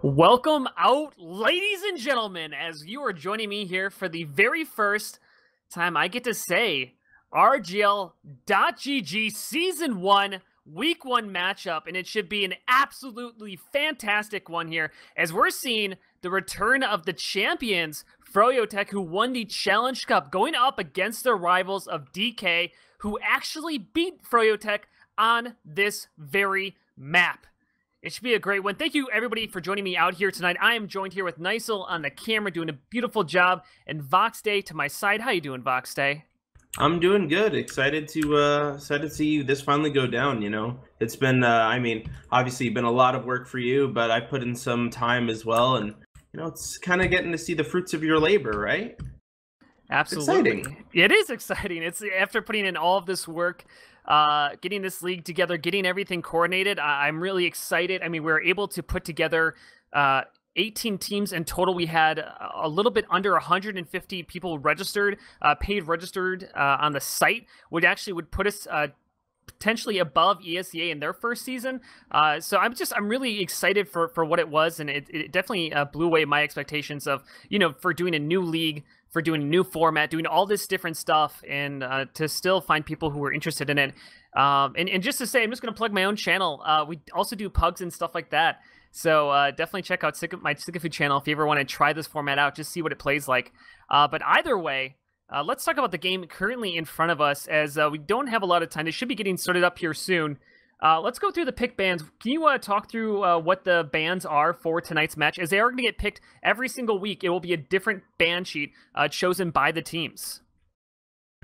Welcome out, ladies and gentlemen, as you are joining me here for the very first time I get to say RGL.GG Season 1 Week 1 matchup, and it should be an absolutely fantastic one here, as we're seeing the return of the champions, Froyotech, who won the Challenge Cup, going up against their rivals of DK, who actually beat Froyotech on this very map. It should be a great one. Thank you, everybody, for joining me out here tonight. I am joined here with Nicel on the camera, doing a beautiful job, and VoxDei to my side. How you doing, VoxDei? I'm doing good. Excited to see this finally go down. You know, it's been, I mean, obviously been a lot of work for you, but I put in some time as well, and you know, it's kind of getting to see the fruits of your labor, right? Absolutely, exciting. It is exciting. It's after putting in all of this work. Getting this league together, getting everything coordinated. I'm really excited. I mean, we were able to put together 18 teams in total. We had a little bit under 150 people registered, paid registered on the site, which actually would put us potentially above ESEA in their first season. So I'm really excited for what it was, and it definitely blew away my expectations of, you know, for doing a new league, for doing a new format, doing all this different stuff, and to still find people who are interested in it. And just to say, I'm just going to plug my own channel. We also do pugs and stuff like that. So definitely check out my sigafoo channel if you ever want to try this format out, just see what it plays like. But either way, let's talk about the game currently in front of us, as we don't have a lot of time. It should be getting started up here soon. Let's go through the pick bans. Can you talk through what the bans are for tonight's match? As they are going to get picked every single week, it will be a different ban sheet chosen by the teams.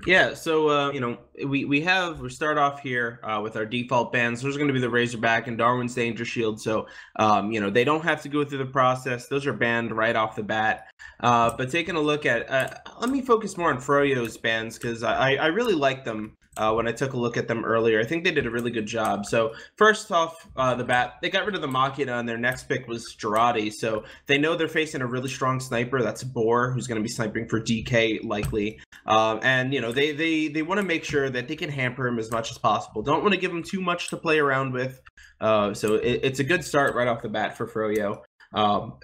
Yeah, so you know, we start off here with our default bans. Those are going to be the Razorback and Darwin's Danger Shield. So you know, they don't have to go through the process. Those are banned right off the bat. But taking a look at, let me focus more on Froyo's bans, because I really like them. When I took a look at them earlier, I think they did a really good job. So first off the bat, they got rid of the Machina, and their next pick was Girardi. So they know they're facing a really strong sniper. That's Boar, who's going to be sniping for DK likely. And you know, they want to make sure that they can hamper him as much as possible. Don't want to give him too much to play around with. So it's a good start right off the bat for Froyo.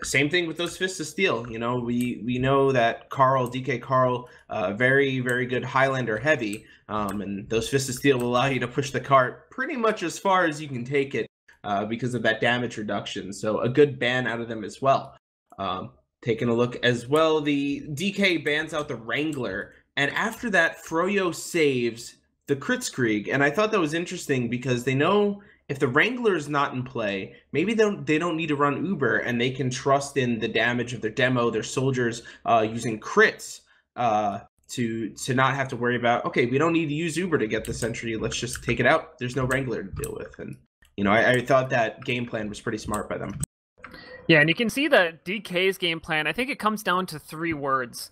Same thing with those Fists of Steel. You know, we know that DK Carl, very, very good Highlander heavy. And those Fists of Steel will allow you to push the cart pretty much as far as you can take it because of that damage reduction. So a good ban out of them as well. Taking a look as well, the DK bans out the Wrangler. And after that, Froyo saves the Kritzkrieg. And I thought that was interesting because they know if the Wrangler is not in play, maybe they don't need to run Uber, and they can trust in the damage of their demo, their soldiers, using crits to not have to worry about, okay, we don't need to use Uber to get the sentry. Let's just take it out. There's no Wrangler to deal with. And, you know, I thought that game plan was pretty smart by them. Yeah, and you can see that DK's game plan, I think it comes down to 3 words.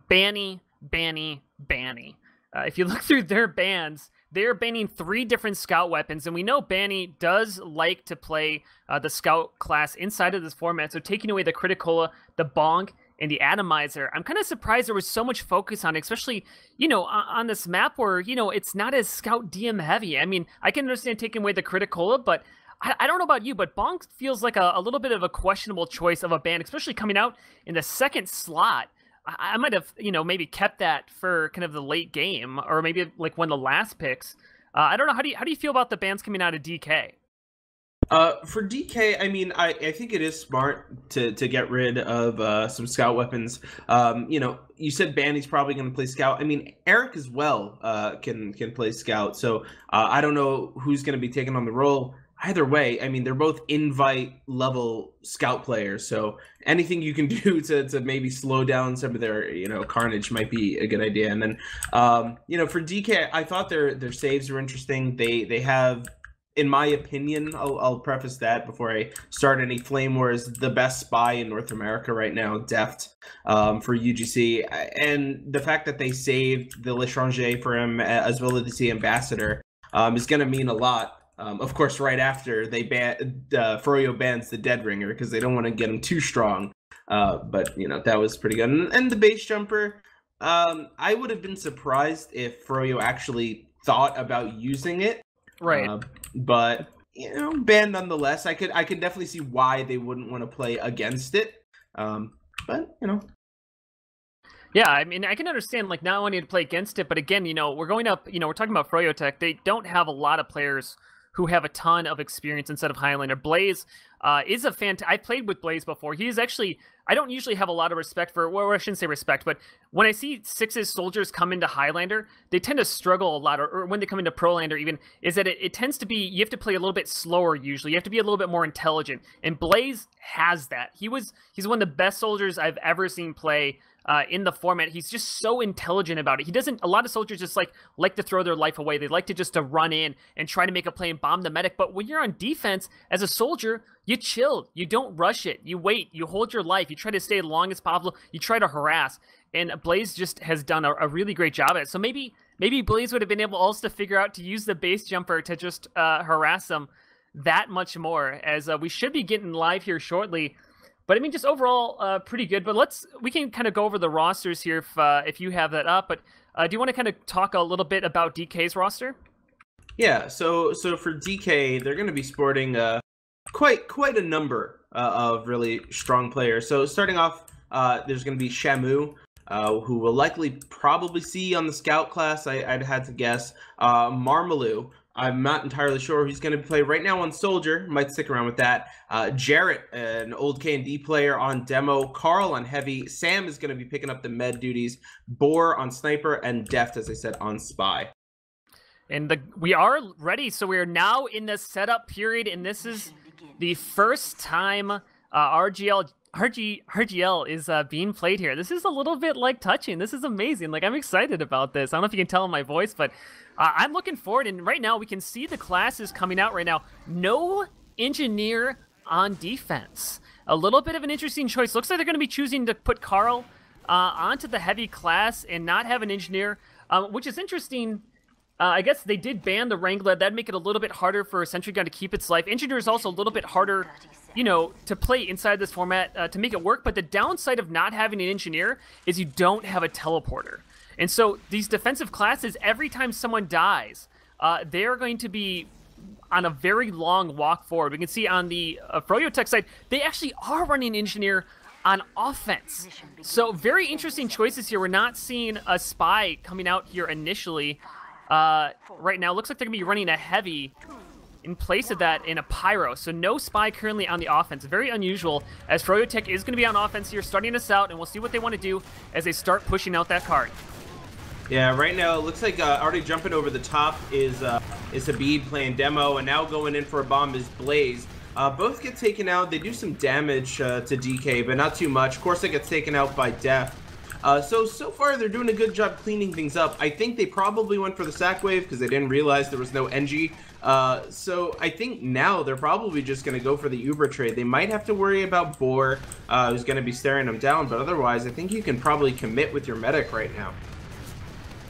Banny, banny, banny. If you look through their bans, they're banning 3 different scout weapons, and we know Banny does like to play the scout class inside of this format, so taking away the Criticola, the Bonk, and the Atomizer. I'm kind of surprised there was so much focus on it, especially, you know, on this map where, you know, it's not as scout DM heavy. I mean, I can understand taking away the Criticola, but I don't know about you, but Bonk feels like a little bit of a questionable choice of a ban, especially coming out in the second slot. I might have, you know, maybe kept that for kind of the late game, or maybe like one of the last picks. I don't know. How do you feel about the bans coming out of DK? For DK, I mean, I think it is smart to get rid of some scout weapons. You know, you said Banny's probably going to play scout. I mean, Eric as well can play scout. So I don't know who's going to be taking on the role. Either way, I mean, they're both invite level scout players, so anything you can do to maybe slow down some of their, you know, carnage might be a good idea. And then, you know, for DK, I thought their saves were interesting. They have, in my opinion, I'll preface that before I start any flame wars, the best spy in North America right now, Deft, for UGC. And the fact that they saved the L'Étranger for him, as well as the Ambassador, is going to mean a lot. Of course, right after they Froyo bans the Dead Ringer because they don't want to get him too strong. But, you know, that was pretty good. And the base jumper, I would have been surprised if Froyo actually thought about using it. Right. But ban nonetheless. I could definitely see why they wouldn't want to play against it. But Yeah, I mean, I can understand like not wanting to play against it, but again, we're going up. We're talking about Froyotech. They don't have a lot of players who have a ton of experience instead of Highlander. Blaze is a I played with Blaze before. He is actually. I don't usually have a lot of respect for. Well, I shouldn't say respect, but when I see Six's soldiers come into Highlander, they tend to struggle a lot. Or when they come into Prolander, even is that it tends to be you have to play a little bit slower. Usually, you have to be a little bit more intelligent. And Blaze has that. He's one of the best soldiers I've ever seen play. In the format, he's just so intelligent about it. He doesn't. A lot of soldiers just like to throw their life away. They like to just to run in and try to make a play and bomb the medic. But when you're on defense as a soldier, you chill. You don't rush it. You wait. You hold your life. You try to stay as long as possible. You try to harass. And Blaze just has done a really great job at it. So maybe Blaze would have been able also to figure out to use the base jumper to just harass them that much more. As we should be getting live here shortly. But I mean, just overall, pretty good. But we can kind of go over the rosters here if you have that up. But do you want to kind of talk a little bit about DK's roster? Yeah. So for DK, they're going to be sporting quite a number of really strong players. So starting off, there's going to be Shamu, who will likely probably see on the scout class. I'd had to guess. Marmaloo. I'm not entirely sure he's going to play right now on Soldier. Might stick around with that. Jarrett, an old K&D player on Demo. Carl on Heavy. Sam is going to be picking up the med duties. Boar on Sniper. And Deft, as I said, on Spy. And we are ready. So we are now in the setup period. And this is the first time RGL is being played here. This is a little bit like touching. This is amazing. Like, I'm excited about this. I don't know if you can tell in my voice, but I'm looking forward. And right now we can see the classes coming out right now. No engineer on defense. A little bit of an interesting choice. Looks like they're going to be choosing to put Carl onto the heavy class and not have an engineer, which is interesting. I guess they did ban the Wrangler. That'd make it a little bit harder for a Sentry Gun to keep its life. Engineer is also a little bit harder, to play inside this format to make it work. But the downside of not having an engineer is you don't have a teleporter. And so these defensive classes, every time someone dies, they're going to be on a very long walk forward. We can see on the Froyotech side, they actually are running engineer on offense. So very interesting choices here. We're not seeing a Spy coming out here initially. Right now, looks like they're going to be running a Heavy in place of that in a Pyro. So no Spy currently on the offense. Very unusual, as Froyotech is going to be on offense here, starting us out, and we'll see what they want to do as they start pushing out that card. Yeah, right now it looks like already jumping over the top is Habib playing Demo, and now going in for a bomb is Blaze. Both get taken out. They do some damage to DK, but not too much. Of course, it gets taken out by Def. So far they're doing a good job cleaning things up. I think they probably went for the sack wave because they didn't realize there was no NG. So I think now they're probably just going to go for the Uber trade. They might have to worry about Boar, who's going to be staring them down, but otherwise I think you can probably commit with your medic right now.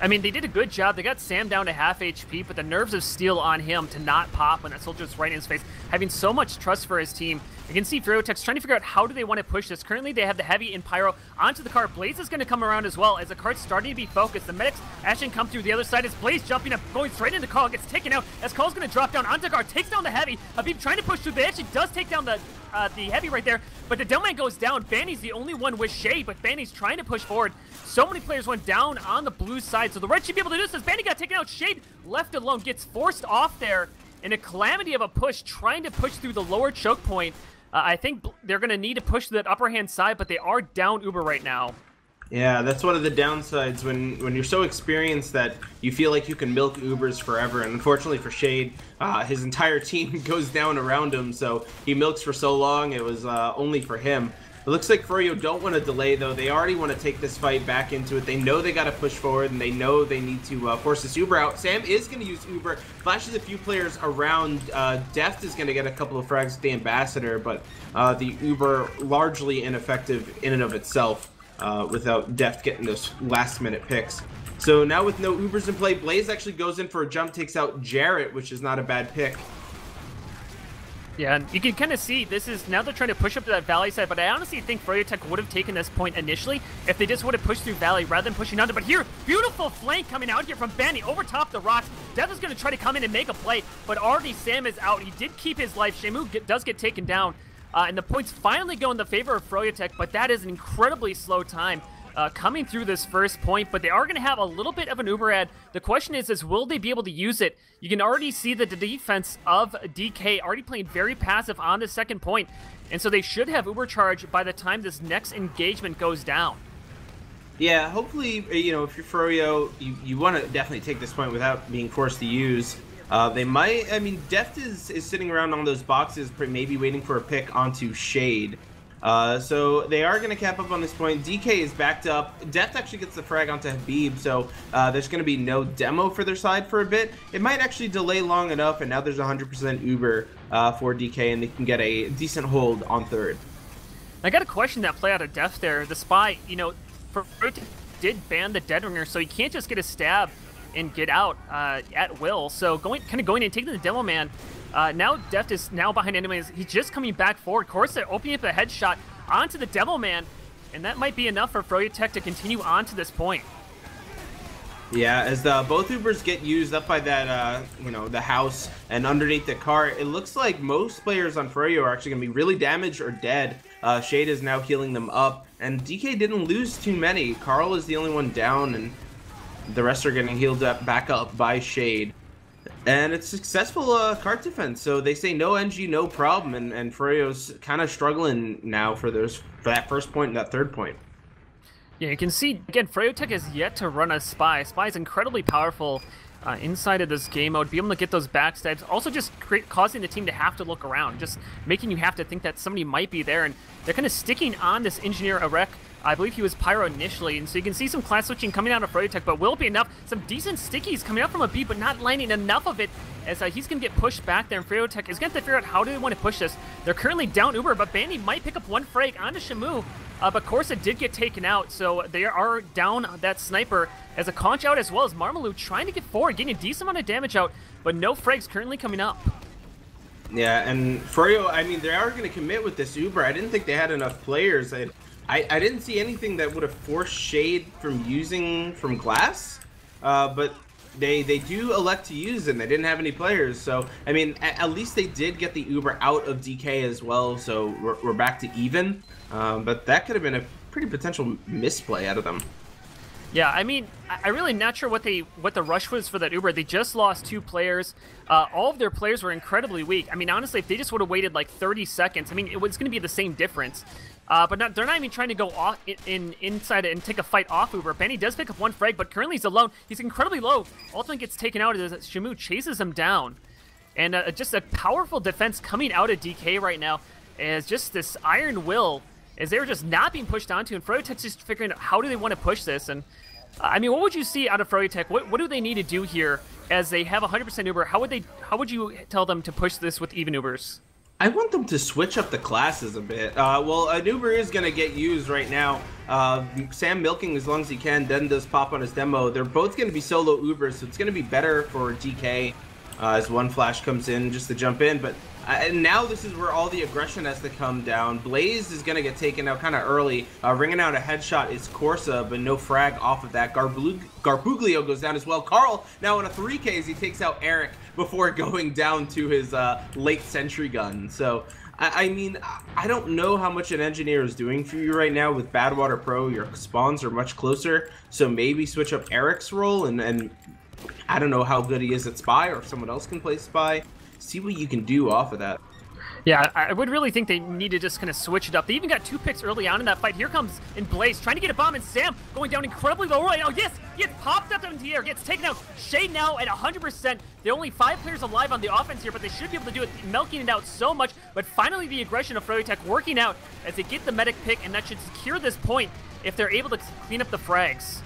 I mean, they did a good job. They got Sam down to half HP, but the nerves of steel on him to not pop when that soldier's right in his face, having so much trust for his team. You can see Froyotech's trying to figure out how do they want to push this. Currently, they have the Heavy and Pyro onto the cart. Blaze is going to come around as well as the cart's starting to be focused. The medics actually come through the other side as Blaze jumping up, going straight into Carl, gets taken out as Carl's going to drop down onto cart, takes down the Heavy. Habib trying to push through. They actually does take down the Heavy right there, but the Delman goes down. Banny's the only one with Shade, but Banny's trying to push forward. So many players went down on the blue side, so the red should be able to do this as Banny got taken out. Shade left alone, gets forced off there in a calamity of a push, trying to push through the lower choke point. I think they're going to need to push to that upper hand side, but they are down Uber right now. Yeah, that's one of the downsides when you're so experienced that you feel like you can milk Ubers forever. And unfortunately for Shade, his entire team goes down around him, so he milks for so long it was only for him. It looks like Froyo don't want to delay, though. They already want to take this fight back into it. They know they got to push forward, and they know they need to force this Uber out. Sam is going to use Uber, flashes a few players around. Deft is going to get a couple of frags with the Ambassador, but the Uber largely ineffective in and of itself without Deft getting those last-minute picks. So now with no Ubers in play, Blaze actually goes in for a jump, takes out Jarrett, which is not a bad pick. Yeah, and you can kind of see this is now they're trying to push up to that Valley side, but I honestly think Froyotech would have taken this point initially if they just would have pushed through Valley rather than pushing under. But here, beautiful flank coming out here from Banny over top the rocks. Death is going to try to come in and make a play, but already Sam is out. He did keep his life. Shamu does get taken down, and the points finally go in the favor of Froyotech, but that is an incredibly slow time coming through this first point, but they are going to have a little bit of an Uber ad. The question is will they be able to use it? You can already see that the defense of DK already playing very passive on the second point, and so they should have Uber charge by the time this next engagement goes down. Yeah, hopefully, you know, if you're Froyo, you want to definitely take this point without being forced to use. They might, I mean, Deft is sitting around on those boxes, maybe waiting for a pick onto Shade. So they are going to cap up on this point. DK is backed up. Deft actually gets the frag onto Habib, so there's going to be no demo for their side for a bit. It might actually delay long enough, and now there's 100% Uber for DK, and they can get a decent hold on third. I got a question that play out of Deft there. The spy, you know, Froyotech did ban the Dead Ringer, so he can't just get a stab and get out at will. So going in and taking the Demo Man. Now Deft is now behind enemies. He's just coming back forward. Corsa opening up a headshot onto the Devil Man, and that might be enough for Froyotech to continue on to this point. Yeah, as both Ubers get used up by that, you know, the house and underneath the car, it looks like most players on Froyo are actually going to be really damaged or dead. Shade is now healing them up, and DK didn't lose too many. Carl is the only one down, and the rest are getting healed up, back up by Shade. And it's successful cart defense, so they say no NG, no problem, and Froyo's kind of struggling now for that first point and that third point. Yeah, you can see, again, Froyotech has yet to run a Spy. Spy is incredibly powerful inside of this game mode, be able to get those backstabs, also just causing the team to have to look around, just making you have to think that somebody might be there, and they're kind of sticking on this engineer Arek. I believe he was Pyro initially, and so you can see some class switching coming out of Froyotech, but will it be enough? Some decent stickies coming out from a B, but not landing enough of it, as he's going to get pushed back there, and Froyotech is going to have to figure out how do they want to push this. They're currently down Uber, but Bandy might pick up one frag onto Shamu, but Corsa did get taken out, so they are down that sniper, as a conch out as well as Marmalou trying to get forward, getting a decent amount of damage out, but no frags currently coming up. Yeah, and Froyo, I mean, they are going to commit with this Uber. I didn't think they had enough players. I didn't see anything that would have forced Shade from using from glass, but they do elect to use it, and they didn't have any players. So, I mean, at least they did get the Uber out of DK as well, so we're back to even. But that could have been a pretty potential misplay out of them. Yeah, I mean, I'm really not sure what the rush was for that Uber. They just lost 2 players. All of their players were incredibly weak. I mean, honestly, if they just would have waited like 30 seconds, I mean, it was going to be the same difference. But they're not even trying to go off inside and take a fight off Uber. Benny does pick up one frag, but currently he's alone. He's incredibly low. Ultimately gets taken out as Shamu chases him down. And just a powerful defense coming out of DK right now as just this iron will, as they were just not being pushed onto, and Froyotech's just figuring out how do they want to push this. And I mean, what would you see out of Froyotech? What do they need to do here as they have 100% Uber? How would you tell them to push this with even Ubers? I want them to switch up the classes a bit. Well, an Uber is going to get used right now. Sam milking as long as he can, then does pop on his demo. They're both going to be solo Ubers, so it's going to be better for DK as one flash comes in just to jump in. But and now this is where all the aggression has to come down. Blaze is going to get taken out kind of early. Ringing out a headshot is Corsa, but no frag off of that. Garbuglio goes down as well. Carl now in a 3K as he takes out Eric before going down to his late sentry gun. So, I mean, I don't know how much an engineer is doing for you right now with Badwater Pro. Your spawns are much closer, so maybe switch up Eric's role, and I don't know how good he is at Spy, or if someone else can play Spy. See what you can do off of that. Yeah, I would really think they need to just kind of switch it up. They even got 2 picks early on in that fight. Here comes in Blaze, trying to get a bomb, and Sam going down incredibly low right now. Yes, he gets popped up into the air, gets taken out. Shade now at 100%. There are only 5 players alive on the offense here, but they should be able to do it, milking it out so much. But finally, the aggression of Froyotech working out as they get the medic pick, and that should secure this point if they're able to clean up the frags.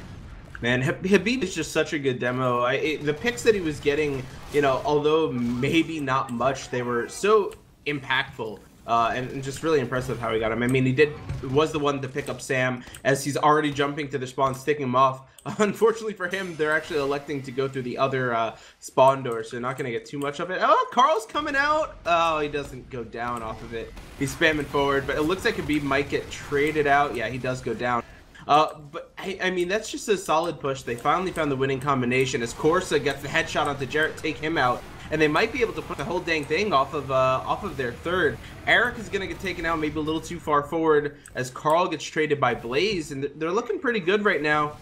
Man, Habib is just such a good demo. The picks that he was getting, you know, although maybe not much, they were so impactful and just really impressive how he got him. I mean, he was the one to pick up Sam as he's already jumping to the spawn, sticking him off. Unfortunately for him, they're actually electing to go through the other spawn door, so they're not going to get too much of it. Oh, Carl's coming out. Oh, he doesn't go down off of it. He's spamming forward, but it looks like Habib might get traded out. Yeah, he does go down. But I mean, that's just a solid push. They finally found the winning combination as Corsa gets the headshot onto Jarrett, take him out, and they might be able to put the whole dang thing off of their third. Eric is gonna get taken out maybe a little too far forward as Carl gets traded by Blaze, and they're looking pretty good right now.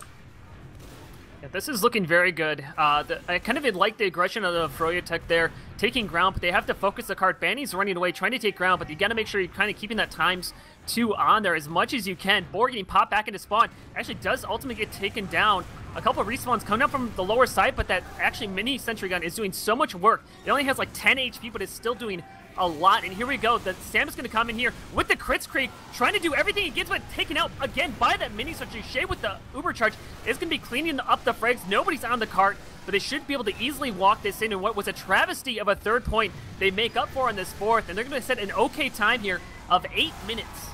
Yeah, this is looking very good. I kind of like the aggression of the Froyotech there, taking ground, but they have to focus the cart. Banny's running away, trying to take ground, but you got to make sure you're kind of keeping that ×2 on there as much as you can. Boar getting popped back into spawn. Actually does ultimately get taken down. A couple of respawns coming up from the lower side, but that actually mini sentry gun is doing so much work. It only has like 10 HP, but it's still doing a lot. And here we go. The Sam is going to come in here with the crits creek, trying to do everything he gets, but taken out again by that mini sentry. Shay with the uber charge is going to be cleaning up the frags. Nobody's on the cart, but they should be able to easily walk this in. And what was a travesty of a third point, they make up for on this fourth, and they're going to set an okay time here of 8 minutes.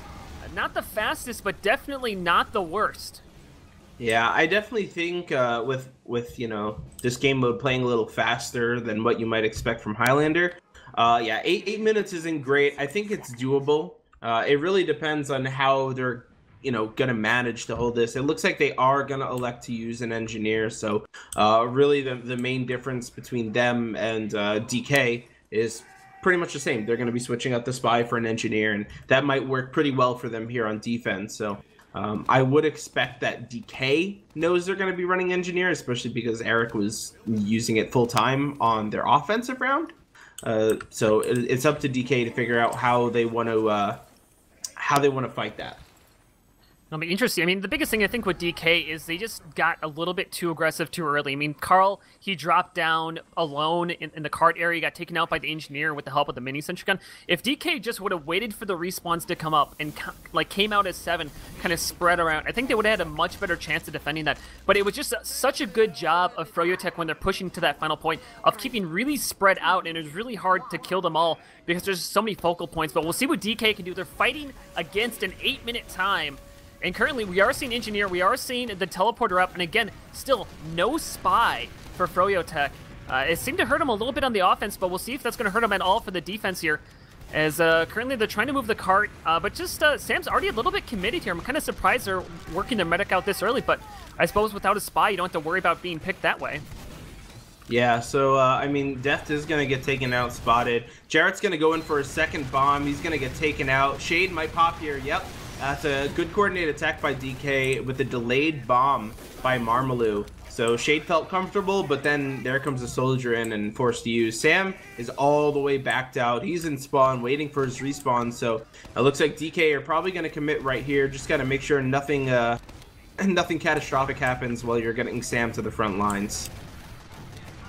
Not the fastest, but definitely not the worst. Yeah, I definitely think with you know, this game mode playing a little faster than what you might expect from Highlander. Yeah, 8 minutes isn't great. I think it's doable. It really depends on how they're, you know, gonna manage to hold this. It looks like they are gonna elect to use an engineer. So really the main difference between them and DK is pretty much the same. They're gonna be switching out the spy for an engineer, and that might work pretty well for them here on defense. So I would expect that DK knows they're going to be running engineer, especially because Eric was using it full time on their offensive round. So it's up to DK to figure out how they want to fight that. It'll be interesting. I mean, the biggest thing I think with DK is they just got a little bit too aggressive too early. I mean, Carl, he dropped down alone in the cart area, got taken out by the engineer with the help of the mini sentry gun. If DK just would have waited for the respawns to come up and like came out as 7, kind of spread around, I think they would have had a much better chance of defending that. But it was just such a good job of Froyotech when they're pushing to that final point of keeping really spread out, and it was really hard to kill them all because there's so many focal points. But we'll see what DK can do. They're fighting against an 8-minute time. And currently, we are seeing Engineer, we are seeing the Teleporter up, and again, still no Spy for Froyotech. It seemed to hurt him a little bit on the offense, but we'll see if that's going to hurt him at all for the defense here. As currently, they're trying to move the cart, but just Sam's already a little bit committed here. I'm kind of surprised they're working their medic out this early, but I suppose without a Spy, you don't have to worry about being picked that way. Yeah, so, I mean, Death is going to get taken out, spotted. Jarrett's going to go in for a second bomb. He's going to get taken out. Shade might pop here. Yep. That's a good coordinated attack by DK with a delayed bomb by Marmaloo. So Shade felt comfortable, but then there comes a soldier in and forced to use. Sam is all the way backed out. He's in spawn, waiting for his respawn. So it looks like DK are probably going to commit right here. Just got to make sure nothing catastrophic happens while you're getting Sam to the front lines.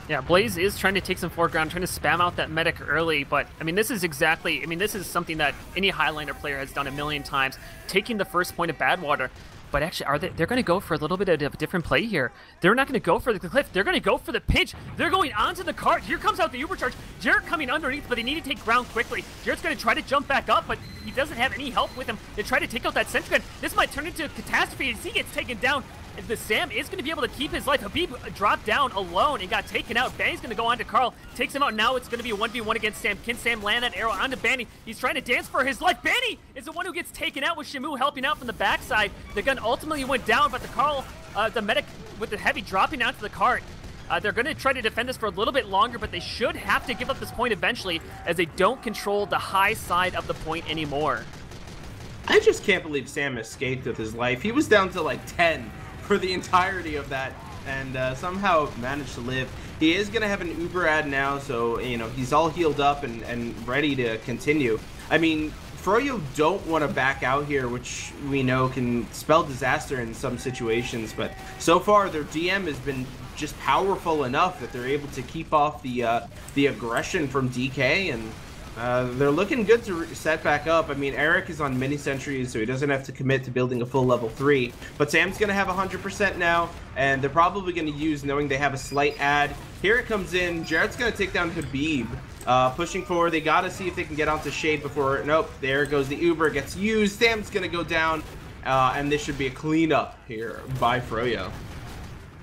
Yeah, Blaze is trying to take some foreground, trying to spam out that medic early, but, I mean, this is exactly, I mean, this is something that any Highlander player has done a million times, taking the first point of Badwater. But actually, they're going to go for a little bit of a different play here. They're not going to go for the cliff. They're going to go for the pinch. They're going onto the cart. Here comes out the Ubercharge. Jarrett coming underneath, but they need to take ground quickly. Jarrett's going to try to jump back up, but he doesn't have any help with him. They try to take out that sentry gun. This might turn into a catastrophe as he gets taken down. The Sam is going to be able to keep his life. Habib dropped down alone and got taken out. Banny's going to go on to Carl. Takes him out. Now it's going to be a 1v1 against Sam. Can Sam land that arrow onto Banny? He's trying to dance for his life. Banny is the one who gets taken out with Shamu helping out from the backside. The gun ultimately went down, but the Carl, the medic with the heavy dropping out to the cart. They're going to try to defend this for a little bit longer, but they should have to give up this point eventually as they don't control the high side of the point anymore. I just can't believe Sam escaped with his life. He was down to like 10 for the entirety of that, and somehow managed to live. He is going to have an Uber ad now, so, you know, he's all healed up and ready to continue. I mean, Froyo don't want to back out here, which we know can spell disaster in some situations, but so far their DM has been just powerful enough that they're able to keep off the aggression from DK, and they're looking good to set back up. I mean, Eric is on mini sentries, so he doesn't have to commit to building a full level 3. But Sam's going to have 100% now, and they're probably going to use, knowing they have a slight ad. Here it comes in. Jarrett's going to take down Habib. Pushing forward. They got to see if they can get onto Shade before... Nope, there goes the Uber. Gets used. Sam's going to go down, and this should be a cleanup here by Froyo.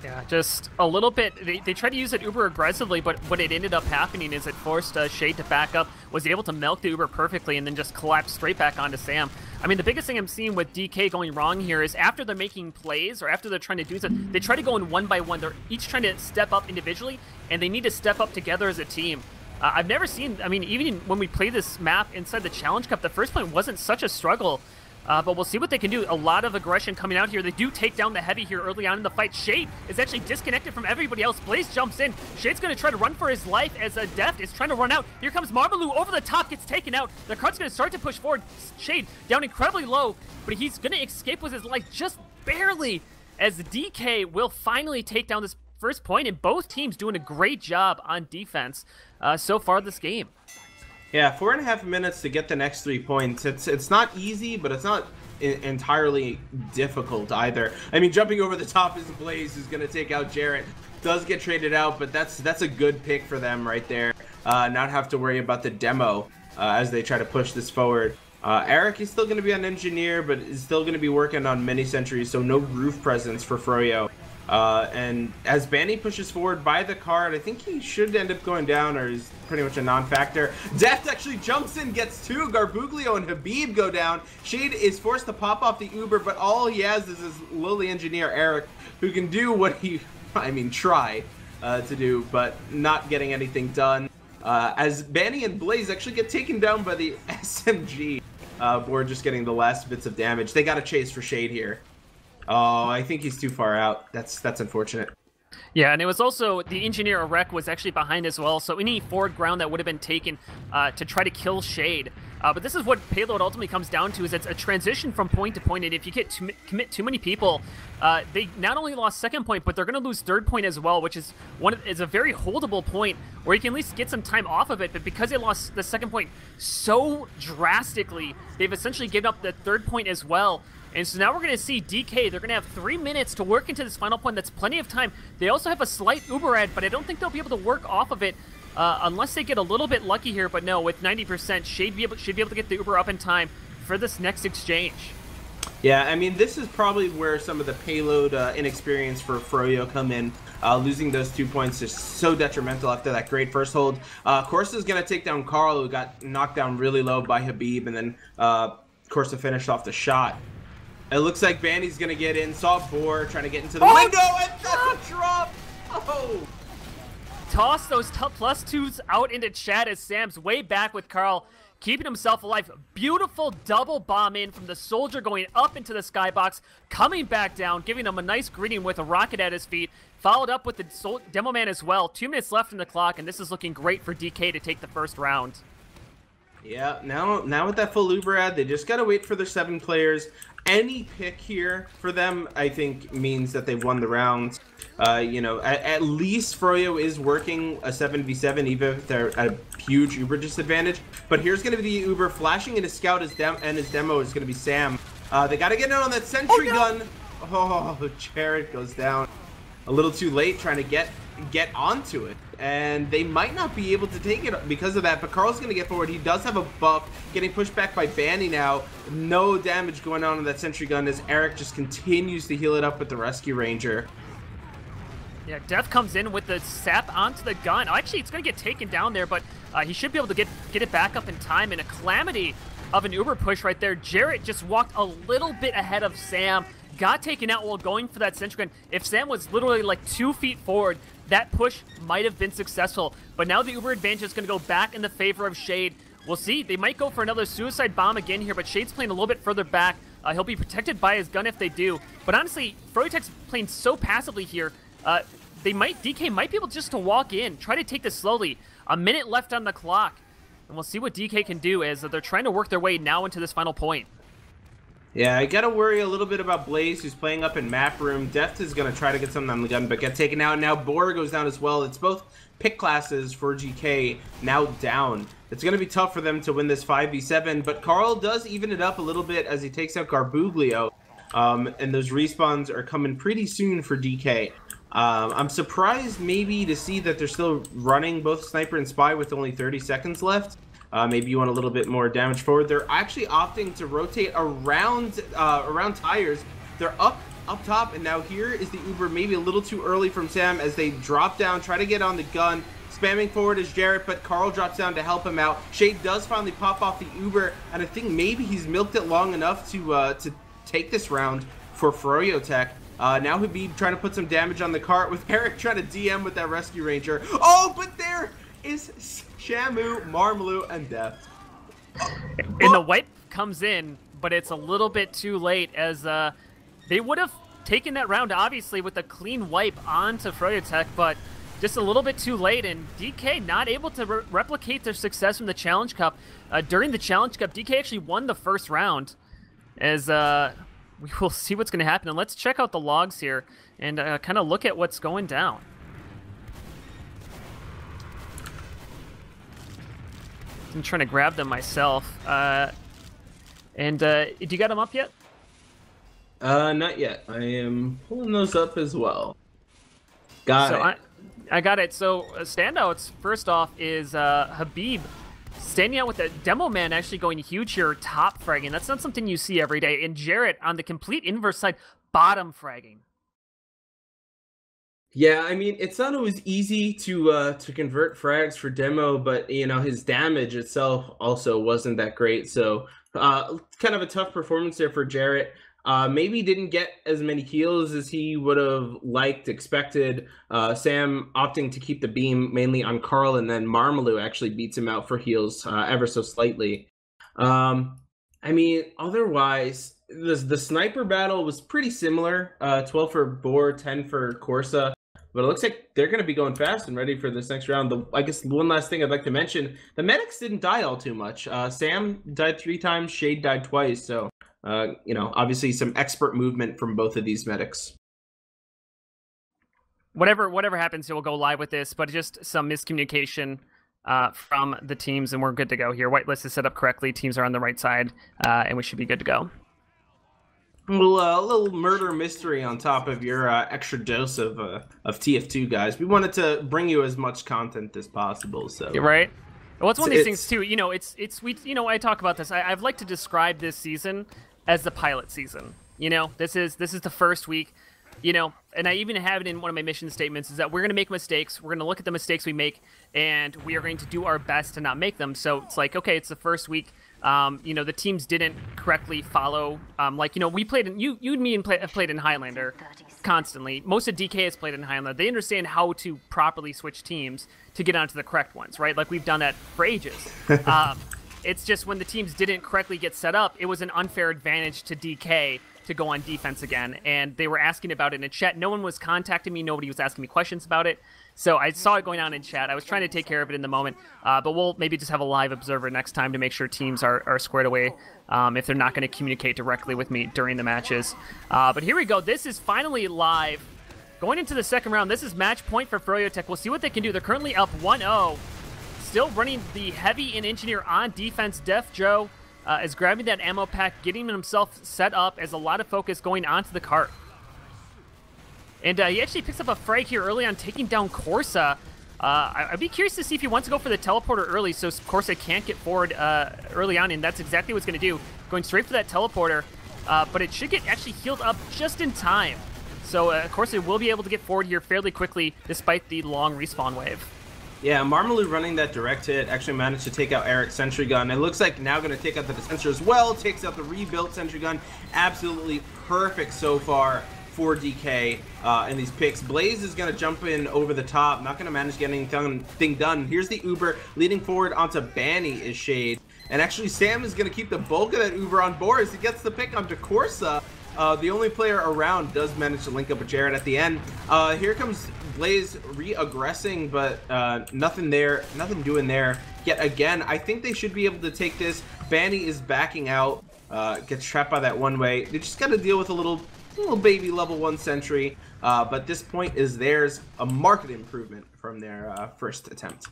Yeah, just a little bit. They tried to use it Uber aggressively, but what it ended up happening is it forced Shade to back up, was able to milk the Uber perfectly, and then just collapse straight back onto Sam. I mean, the biggest thing I'm seeing with DK going wrong here is after they're making plays or after they're trying to do something, they try to go in one by one. They're each trying to step up individually, and they need to step up together as a team. I've never seen, I mean, even when we play this map inside the Challenge Cup, the first point wasn't such a struggle. But we'll see what they can do. A lot of aggression coming out here. They do take down the heavy here early on in the fight. Shade is actually disconnected from everybody else. Blaze jumps in. Shade's going to try to run for his life as Deft is trying to run out. Here comes Marmaloo over the top, gets taken out. The card's going to start to push forward. Shade down incredibly low, but he's going to escape with his life just barely as DK will finally take down this first point, and both teams doing a great job on defense so far this game. Yeah, 4.5 minutes to get the next 3 points. It's not easy, but it's not entirely difficult either. I mean, jumping over the top is Blaze, who's going to take out Jarrett. Does get traded out, but that's a good pick for them right there. Not have to worry about the demo as they try to push this forward. Eric is still going to be an engineer, but is still going to be working on many centuries, so no roof presence for Froyo. And as Banny pushes forward by the card, I think he should end up going down, or is pretty much a non-factor. Deft actually jumps in, gets two. Garbuglio and Habib go down. Shade is forced to pop off the Uber, but all he has is his lowly engineer, Eric, who can do what he, I mean, try to do, but not getting anything done. As Banny and Blaze actually get taken down by the SMG. Board just getting the last bits of damage. They got a chase for Shade here. Oh, I think he's too far out. That's unfortunate. Yeah, and it was also the engineer Arek was actually behind as well, so any forward ground that would have been taken to try to kill Shade. But this is what payload ultimately comes down to, is it's a transition from point to point, and if you commit too many people, they not only lost second point, but they're going to lose third point as well, which is is a very holdable point where you can at least get some time off of it. But because they lost the second point so drastically, they've essentially given up the third point as well. And so now we're going to see DK, they're going to have 3 minutes to work into this final point. That's plenty of time. They also have a slight Uber ad, but I don't think they'll be able to work off of it unless they get a little bit lucky here. But no, with 90%, should be able to get the Uber up in time for this next exchange. Yeah, I mean, this is probably where some of the payload inexperience for Froyo come in. Losing those 2 points is so detrimental after that great first hold. Corsa is going to take down Carl, who got knocked down really low by Habib, and then Corsa finished off the shot. It looks like Bandy's going to get in. Saw Boar trying to get into the window, and that's a drop! Oh! Toss those +2s out into chat as Sam's way back with Carl, keeping himself alive. Beautiful double bomb in from the soldier going up into the skybox, coming back down, giving him a nice greeting with a rocket at his feet, followed up with the demo man as well. 2 minutes left in the clock, and this is looking great for DK to take the first round. Yeah, now with that full Uber ad, they just got to wait for their 7 players. Any pick here for them, I think, means that they've won the round. You know, at least Froyo is working a 7v7, even if they're at a huge Uber disadvantage. But here's going to be the Uber flashing into Scout, and his demo is going to be Sam. They got to get in on that sentry gun. Oh, Jared goes down a little too late trying to get onto it. And they might not be able to take it because of that, but Carl's going to get forward. He does have a buff, getting pushed back by Banny now. No damage going on that sentry gun as Eric just continues to heal it up with the Rescue Ranger. Yeah, Def comes in with the sap onto the gun. Oh, actually, it's going to get taken down there, but he should be able to get it back up in time. And a calamity of an Uber push right there. Jarrett just walked a little bit ahead of Sam, got taken out while going for that sentry gun. If Sam was literally like 2 feet forward, that push might have been successful. But now the Uber advantage is going to go back in the favor of Shade. We'll see. They might go for another suicide bomb again here, but Shade's playing a little bit further back. He'll be protected by his gun if they do. But honestly, Froyotech's playing so passively here. DK might be able just to walk in, try to take this slowly. A minute left on the clock. And we'll see what DK can do as they're trying to work their way now into this final point. Yeah, I gotta worry a little bit about Blaze, who's playing up in map room. Deft is gonna try to get something on the gun, but get taken out. Now Boar goes down as well. It's both pick classes for GK now down. It's gonna be tough for them to win this 5v7, but Carl does even it up a little bit as he takes out Garbuglio. And those respawns are coming pretty soon for DK. I'm surprised maybe to see that they're still running both Sniper and Spy with only 30 seconds left. Maybe you want a little bit more damage forward. They're actually opting to rotate around tires. They're up top, and now here is the Uber, maybe a little too early from Sam as they drop down, try to get on the gun. Spamming forward is Jarrett, but Carl drops down to help him out. Shade does finally pop off the Uber, and I think maybe he's milked it long enough to take this round for Froyotech. Now he'll be trying to put some damage on the cart with Eric trying to DM with that Rescue Ranger. Oh, but there is Shamu, Marmaloo, and Death. And the wipe comes in, but it's a little bit too late, as they would have taken that round, obviously, with a clean wipe onto Froyotech, but just a little bit too late, and DK not able to replicate their success from the Challenge Cup. During the Challenge Cup, DK actually won the first round, as we will see what's going to happen. And let's check out the logs here and kind of look at what's going down. I'm trying to grab them myself. And do you got them up yet? Not yet. I am pulling those up as well. Got it. I got it. So standouts, first off, is Habib standing out with a Demo Man actually going huge here, top fragging. That's not something you see every day. And Jarrett on the complete inverse side, bottom fragging. Yeah, I mean, it's not always easy to convert frags for Demo, but, you know, his damage itself also wasn't that great. So kind of a tough performance there for Jarrett. Maybe didn't get as many heals as he would have expected. Sam opting to keep the beam mainly on Carl, and then Marmaloo actually beats him out for heals ever so slightly. I mean, otherwise, the sniper battle was pretty similar. 12 for Boar, 10 for Corsa. But it looks like they're going to be going fast and ready for this next round. I guess one last thing I'd like to mention, the medics didn't die all too much. Sam died 3 times, Shade died twice, so... you know, obviously some expert movement from both of these medics. Whatever happens, we'll go live with this, but just some miscommunication from the teams, and we're good to go here. Whitelist is set up correctly, teams are on the right side, and we should be good to go. A little murder mystery on top of your extra dose of TF2, guys. We wanted to bring you as much content as possible, so... You're right. Well, it's one of these things too. You know, I talk about this. I've liked to describe this season as the pilot season. You know, this is the first week. You know, and I even have it in one of my mission statements, is that we're going to make mistakes. We're going to look at the mistakes we make, and we are going to do our best to not make them. So it's like, okay, it's the first week. You know, the teams didn't correctly follow. Like, you know, we played in, you and me have played in Highlander constantly. Most of DK has played in Highlander. They understand how to properly switch teams to get onto the correct ones, right? Like, we've done that for ages. It's just when the teams didn't correctly get set up, it was an unfair advantage to DK to go on defense again, and they were asking about it in chat. No one was contacting me. Nobody was asking me questions about it. So I saw it going on in chat. I was trying to take care of it in the moment, but we'll maybe just have a live observer next time to make sure teams are squared away if they're not going to communicate directly with me during the matches. But here we go. This is finally live. Going into the second round, this is match point for Froyotech. We'll see what they can do. They're currently up 1-0. Still running the heavy and engineer on defense. Def Joe is grabbing that ammo pack, getting himself set up as a lot of focus going onto the cart. And he actually picks up a frag here early on, taking down Corsa. I'd be curious to see if he wants to go for the teleporter early, so Corsa can't get forward early on, and that's exactly what it's going to do. Going straight for that teleporter, but it should get actually healed up just in time. So Corsa will be able to get forward here fairly quickly, despite the long respawn wave. Yeah, Marmaloo running that direct hit actually managed to take out Eric's sentry gun. It looks like now going to take out the dispenser as well. Takes out the rebuilt sentry gun. Absolutely perfect so far for DK in these picks. Blaze is going to jump in over the top. Not going to manage getting anything done. Here's the Uber leading forward onto Banny is Shade. And actually Sam is going to keep the bulk of that Uber on board as he gets the pick onto Corsa. The only player around does manage to link up with Jarrett at the end. Here comes Blaze re-aggressing, but nothing there, nothing doing there yet again. I think they should be able to take this. Banny is backing out, gets trapped by that one way. They just got to deal with a little baby level 1 sentry, but this point is theirs. A marked improvement from their first attempt.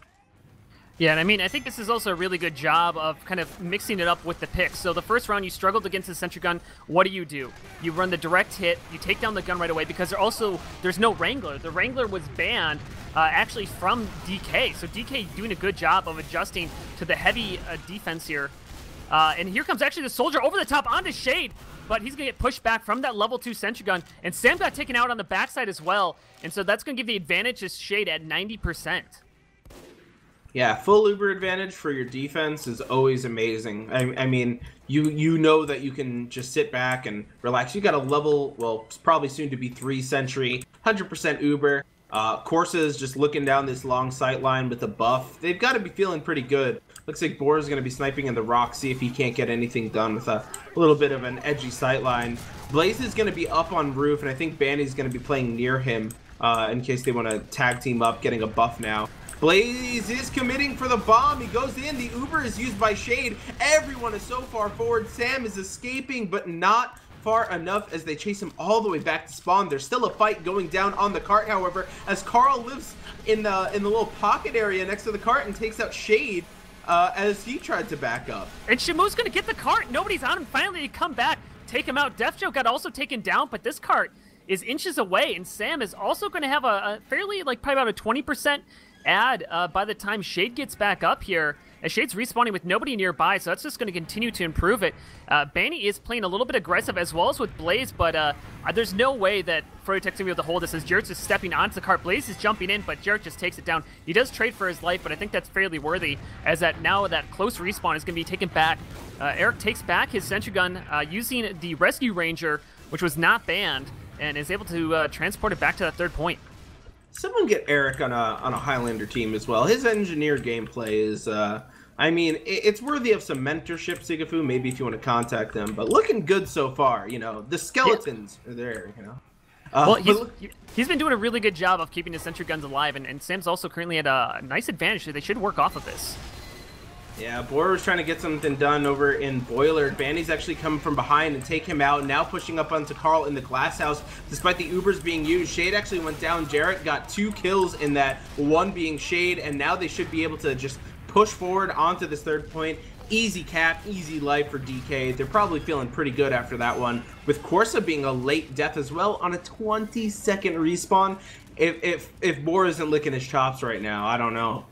Yeah, and I mean, I think this is also a really good job of kind of mixing it up with the picks. So the first round, you struggled against the sentry gun. What do? You run the direct hit. You take down the gun right away because there's no Wrangler. The Wrangler was banned actually from DK. So DK doing a good job of adjusting to the heavy defense here. And here comes actually the soldier over the top onto Shade, but he's going to get pushed back from that level 2 sentry gun. And Sam got taken out on the backside as well. And so that's going to give the advantage to Shade at 90%. Yeah, full Uber advantage for your defense is always amazing. I mean, you know that you can just sit back and relax. You got a level, well, it's probably soon to be 3 Sentry, 100% Uber. Corsa is just looking down this long sight line with a buff. They've got to be feeling pretty good. Looks like Boar is going to be sniping in the rock, see if he can't get anything done with a little bit of an edgy sight line. Blaze is going to be up on roof, and I think Banny's going to be playing near him in case they want to tag team up, getting a buff now. Blaze is committing for the bomb. He goes in. The Uber is used by Shade. Everyone is so far forward. Sam is escaping, but not far enough as they chase him all the way back to spawn. There's still a fight going down on the cart, however, as Carl lives in the little pocket area next to the cart and takes out Shade as he tried to back up. And Shamu's going to get the cart. Nobody's on him. Finally, they come back, take him out. Def Joe got also taken down, but this cart is inches away, and Sam is also going to have a fairly, like, probably about a 20% add by the time Shade gets back up here, as Shade's respawning with nobody nearby, so that's just going to continue to improve it. Banny is playing a little bit aggressive as well as with Blaze, but there's no way that Froyotech's going to be able to hold this as Jarrett's just stepping onto the cart. Blaze is jumping in, but Jarrett just takes it down. He does trade for his life, but I think that's fairly worthy, as that now that close respawn is going to be taken back. Eric takes back his sentry gun using the Rescue Ranger, which was not banned, and is able to transport it back to that third point. Someone get Eric on a Highlander team as well. His engineer gameplay is, I mean, it's worthy of some mentorship, sigafoo, maybe if you want to contact them. But looking good so far, you know. The skeletons are there, you know. Well, he's been doing a really good job of keeping his sentry guns alive, and Sam's also currently at a nice advantage, so they should work off of this. Yeah, Boar was trying to get something done over in Boiler. Banny's actually coming from behind and take him out. Now pushing up onto Carl in the glass house. Despite the Ubers being used, Shade actually went down. Jarrett got 2 kills in that, 1 being Shade, and now they should be able to just push forward onto this third point. Easy cap, easy life for DK. They're probably feeling pretty good after that one. With Corsa being a late death as well on a 20-second respawn. If Boar isn't licking his chops right now, I don't know.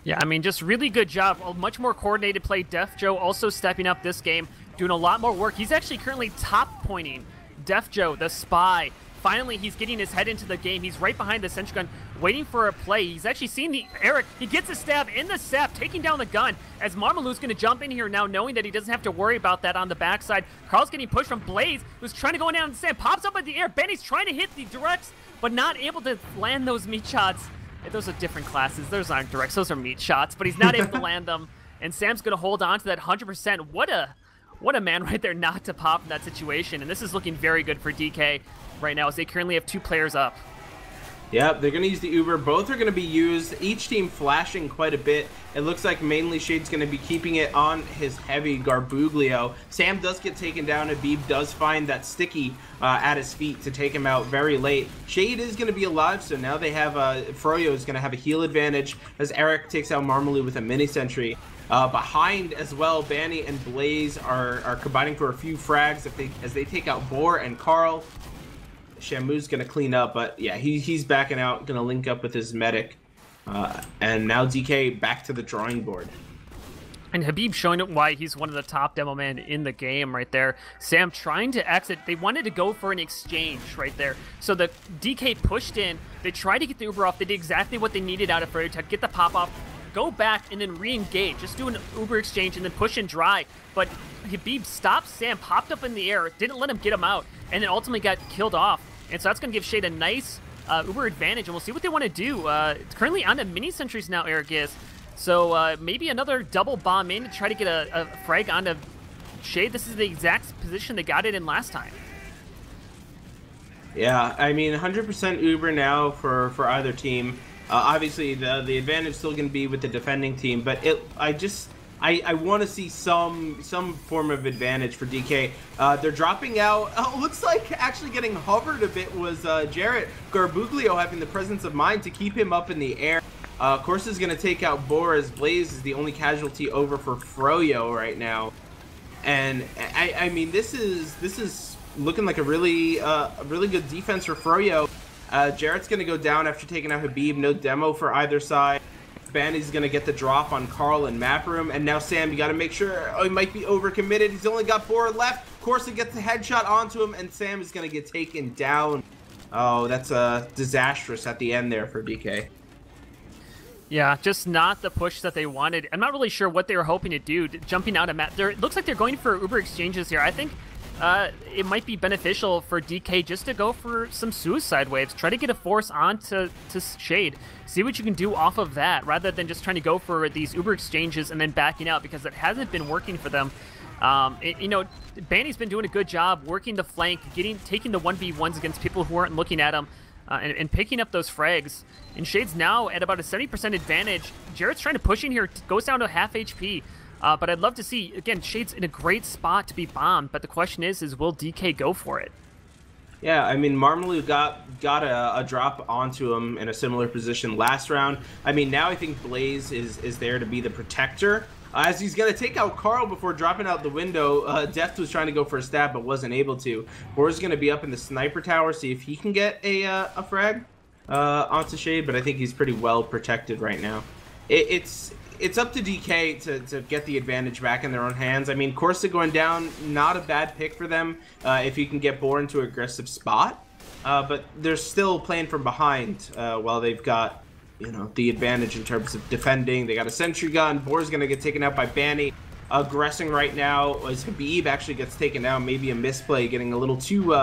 Yeah, I mean, just really good job. A much more coordinated play. Def Joe also stepping up this game, doing a lot more work. He's actually currently top pointing Def Joe, the spy. Finally, he's getting his head into the game. He's right behind the sentry gun, waiting for a play. He's actually seen the Eric. He gets a stab in the sap, taking down the gun, as Marmaloo's going to jump in here now, knowing that he doesn't have to worry about that on the backside. Carl's getting pushed from Blaze, who's trying to go down the sand, pops up in the air. Benny's trying to hit the directs, but not able to land those meat shots. Those are different classes. Those aren't directs. Those are meat shots, but he's not able to land them. And Sam's going to hold on to that 100%. What a man right there not to pop in that situation. And this is looking very good for DK right now, as they currently have 2 players up. Yep, they're going to use the Uber. Both are going to be used. Each team flashing quite a bit. It looks like mainly Shade's going to be keeping it on his heavy Garbuglio. Sam does get taken down. Habib does find that sticky at his feet to take him out very late. Shade is going to be alive, so now they have Froyo is going to have a heal advantage as Eric takes out Marmaloo with a mini sentry. Behind as well, Banny and Blaze are combining for a few frags as they take out Boar and Carl. Shamu's gonna clean up, but yeah, he's backing out, gonna link up with his medic, and now DK back to the drawing board. And Habib showing why he's one of the top demo men in the game right there. Sam trying to exit. They wanted to go for an exchange right there. So the DK pushed in. They tried to get the Uber off. They did exactly what they needed out of Froyotech. Get the pop off, go back, and then re-engage. Just do an Uber exchange and then push and dry. But Habib stopped Sam, popped up in the air, didn't let him get him out, and then ultimately got killed off. And so that's going to give Shade a nice Uber advantage, and we'll see what they want to do. It's currently on the mini sentries now, Eric is. So maybe another double bomb in to try to get a frag onto Shade. This is the exact position they got it in last time. Yeah, I mean, 100% Uber now for either team. Obviously, the advantage is still going to be with the defending team, but I want to see some form of advantage for DK. They're dropping out. Oh, looks like actually getting hovered a bit was Jarrett. Garbuglio having the presence of mind to keep him up in the air. Of course, is going to take out Boris. Blaze is the only casualty over for Froyo right now. And I mean, this is looking like a really good defense for Froyo. Jarrett's going to go down after taking out Habib. No demo for either side. Banny's going to get the drop on Carl and Map Room. And now Sam, you got to make sure. Oh, he might be overcommitted. He's only got 4 left. Of course, it gets a headshot onto him, and Sam is going to get taken down. Oh, that's disastrous at the end there for DK. Yeah, just not the push that they wanted. I'm not really sure what they were hoping to do, jumping out of map. It looks like they're going for Uber exchanges here. I think it might be beneficial for DK just to go for some suicide waves. Try to get a force onto Shade. See what you can do off of that, rather than just trying to go for these Uber exchanges and then backing out, because it hasn't been working for them. You know, Banny's been doing a good job working the flank, taking the 1v1s against people who aren't looking at him. And picking up those frags. And Shade's now at about a 70% advantage. Jarrett's trying to push in here, goes down to half HP. But I'd love to see, again, Shade's in a great spot to be bombed, but the question is will DK go for it? Yeah, I mean, Marmalou got a drop onto him in a similar position last round. I mean, now I think Blaze is there to be the protector. As he's going to take out Carl before dropping out the window. Deft was trying to go for a stab but wasn't able to. Boar's going to be up in the sniper tower, see if he can get a frag onto Shade, but I think he's pretty well protected right now. It's up to DK to get the advantage back in their own hands. I mean, Corsa going down, not a bad pick for them if you can get Boar into an aggressive spot. But they're still playing from behind while they've got, you know, the advantage in terms of defending. They got a sentry gun. Boar's gonna get taken out by Banny. Aggressing right now as Habib actually gets taken out. Maybe a misplay, getting a little too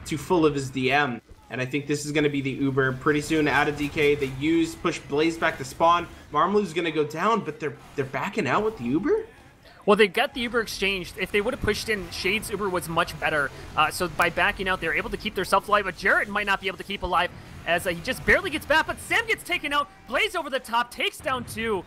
full of his DM. And I think this is gonna be the Uber pretty soon out of DK. They push Blaze back to spawn. Marmalou's gonna go down, but they're backing out with the Uber. Well, they got the Uber exchanged. If they would have pushed in, Shade's Uber was much better. So by backing out, they're able to keep themselves alive. But Jarrett might not be able to keep alive, as he just barely gets back. But Sam gets taken out. Blaze over the top, takes down 2.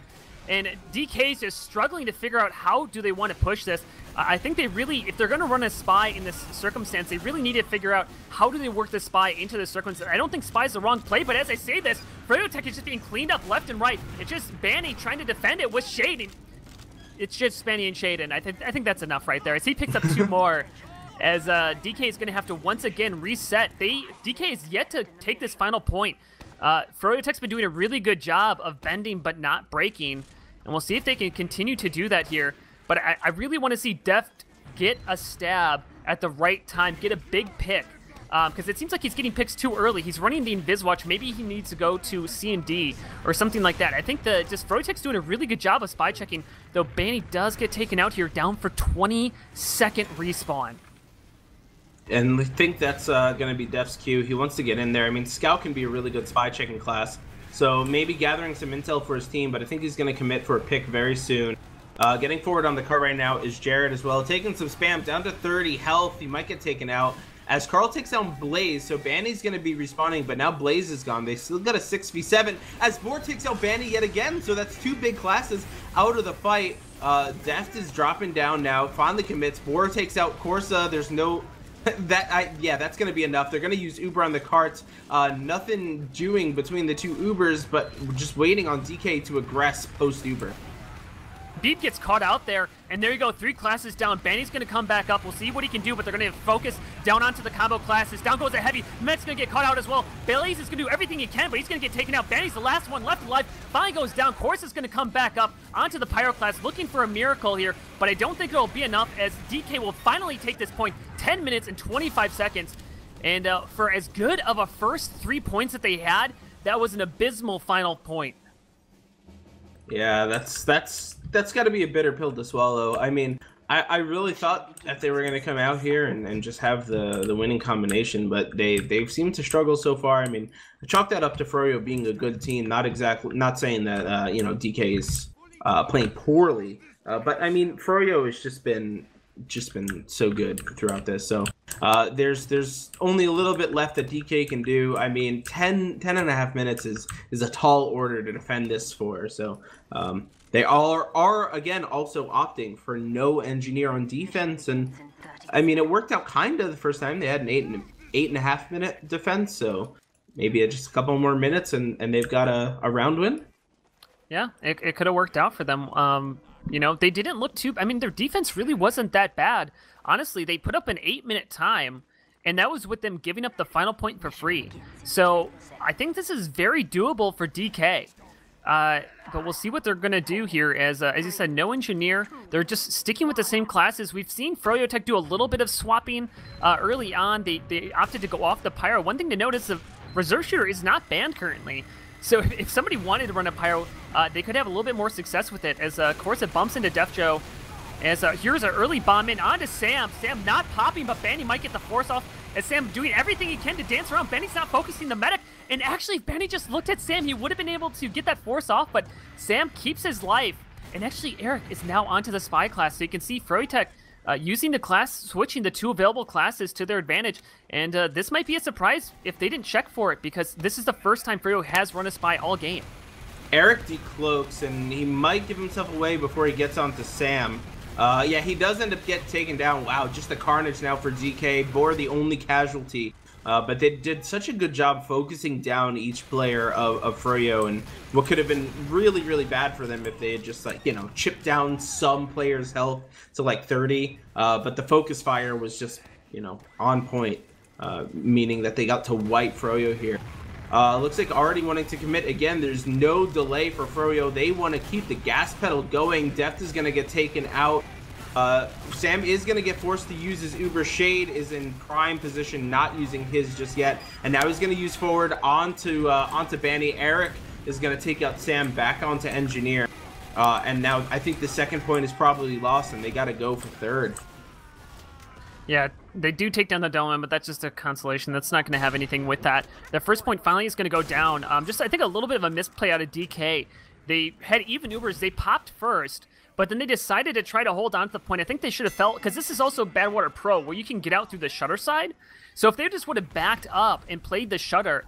And DK's just struggling to figure out how do they want to push this. I think they really, if they're going to run a spy in this circumstance, they really need to figure out how do they work the spy into this circumstance. I don't think spy's the wrong play, but as I say this, Froyotech is just being cleaned up left and right. It's just Banny trying to defend it with Shade. It's just Banny and Shade, and I think that's enough right there. As he picks up 2 more, as DK is going to have to once again reset. DK is yet to take this final point. Froyotech's been doing a really good job of bending but not breaking, and we'll see if they can continue to do that here. But I really want to see Deft get a stab at the right time, get a big pick, because it seems like he's getting picks too early. He's running the Invis Watch. Maybe he needs to go to C&D or something like that. I think Froyotech's doing a really good job of spy checking, though Banny does get taken out here, down for 20-second respawn. And I think that's going to be Deft's cue. He wants to get in there. I mean, Scout can be a really good spy checking class, so maybe gathering some intel for his team, but I think he's going to commit for a pick very soon. Getting forward on the cart right now is Jarrett as well, taking some spam, down to 30 health. He might get taken out as Carl takes down Blaze, so Banny's going to be respawning, but now Blaze is gone. They still got a 6v7 as Boar takes out Banny yet again, so that's 2 big classes out of the fight. Deft is dropping down now, finally commits. Boar takes out Corsa. There's no... yeah, that's going to be enough. They're going to use Uber on the carts. Nothing doing between the 2 Ubers, but just waiting on DK to aggress post-Uber. Beep gets caught out there, and there you go, 3 classes down. Banny's going to come back up. We'll see what he can do, but they're going to focus down onto the combo classes. Down goes a heavy. Met's going to get caught out as well. Blaze is going to do everything he can, but he's going to get taken out. Banny's the last one left alive. Finally goes down. Course is going to come back up onto the Pyro class, looking for a miracle here, but I don't think it'll be enough, as DK will finally take this point. 10 minutes and 25 seconds. And for as good of a first 3 points that they had, that was an abysmal final point. Yeah, that's got to be a bitter pill to swallow. I mean, I really thought that they were going to come out here and just have the winning combination, but they've seemed to struggle so far. I mean, I chalk that up to Froyo being a good team. Not saying that you know, DK is playing poorly, but I mean, Froyo has just been so good throughout this. So there's only a little bit left that DK can do. I mean, 10 and a half minutes is a tall order to defend this for. So they are again also opting for no engineer on defense, and I mean, it worked out kind of the first time. They had an 8.5 minute defense, so maybe just a couple more minutes and they've got a round win. Yeah, it could have worked out for them. You know, they didn't look too... I mean, their defense really wasn't that bad. Honestly, they put up an 8-minute time, and that was with them giving up the final point for free. So I think this is very doable for DK. But we'll see what they're going to do here. As you said, no engineer. They're just sticking with the same classes. We've seen Froyotech do a little bit of swapping early on. They opted to go off the Pyro. One thing to note is the Reserve Shooter is not banned currently. So if somebody wanted to run a Pyro, they could have a little bit more success with it, as Corsa bumps into Def Joe. As here's an early bomb in onto Sam. Sam not popping, but Banny might get the force off, as Sam doing everything he can to dance around. Benny's not focusing the medic, and actually if Benny just looked at Sam, he would have been able to get that force off, but Sam keeps his life. And actually Eric is now onto the Spy class, so you can see Froyotech using the class, switching the 2 available classes to their advantage. And this might be a surprise if they didn't check for it, because this is the first time Froyo has run a Spy all game. Eric decloaks, and he might give himself away before he gets onto Sam. Yeah, he does end up getting taken down. Wow, just the carnage now for DK. Bore the only casualty. But they did such a good job focusing down each player of Froyo, and what could have been really, really bad for them if they had just, like, you know, chipped down some players' health to like 30. But the focus fire was just, you know, on point, meaning that they got to wipe Froyo here. Looks like already wanting to commit again. There's no delay for Froyo. They want to keep the gas pedal going. Deft is going to get taken out. Sam is going to get forced to use his Uber. Shade is in prime position, not using his just yet. And now he's going to use forward onto Banny. Eric is going to take out Sam back onto Engineer. And now I think the second point is probably lost, and they got to go for third. Yeah, they do take down the Dolman, but that's just a consolation. That's not going to have anything with that. The first point finally is going to go down. Just, I think, a little bit of a misplay out of DK. They had even Ubers. They popped first, but then they decided to try to hold on to the point. I think they should have felt, because this is also Badwater Pro, where you can get out through the shutter side. So if they just would have backed up and played the shutter,